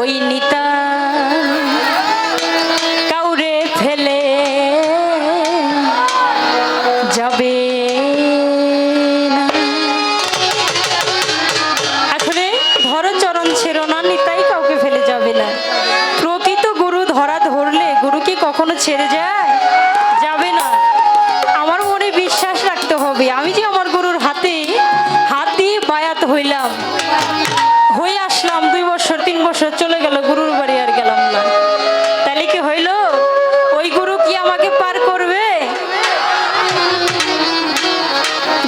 ওই নিতা কাউরে ফেলে যাবে না। আসলে ধরো চরণ ছেড়ো না, নিতাই কাউকে ফেলে যাবে না। প্রকৃত গুরু ধরা ধরলে গুরু কি কখনো ছেড়ে যায়? যাবে না। আমার মনে বিশ্বাস রাখতে হবে। আমি যে আমার গুরুর হাতে হাত দিয়ে বায়াত হইলাম, হয়ে আসলাম, 2 বছর 3 বছর চলে গেল, গুরুর বাড়ি আর গেলাম না, তাহলে কি হইল? ওই গুরু কি আমাকে পার করবে?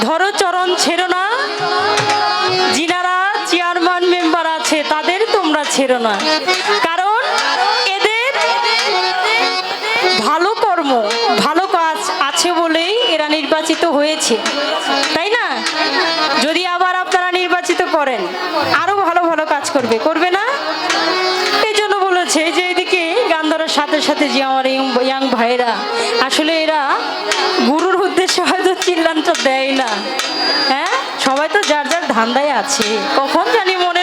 ধরো চরণ ছেড়ো না, যিনারা চেয়ারম্যান মেম্বার আছে তাদের তোমরা ছেড়ো না, কারণ এদের ভালো কর্ম ভালো কাজ আছে বলেই এরা নির্বাচিত হয়েছে, তাই না? যদি আবার আপনারা নির্বাচিত করেন আরো ভালো ভালো কাজ করবে, করবে না? এই জন্য বলেছে যে এদিকে গান ধরার সাথে সাথে যে আমার ইয়াং ভাইরা, আসলে এরা গুরুর উদ্দেশ্যে হয়তো চিল্লানটা দেয় না, হ্যাঁ, সবাই তো যার যার ধান্দায় আছে, কখন জানি মনে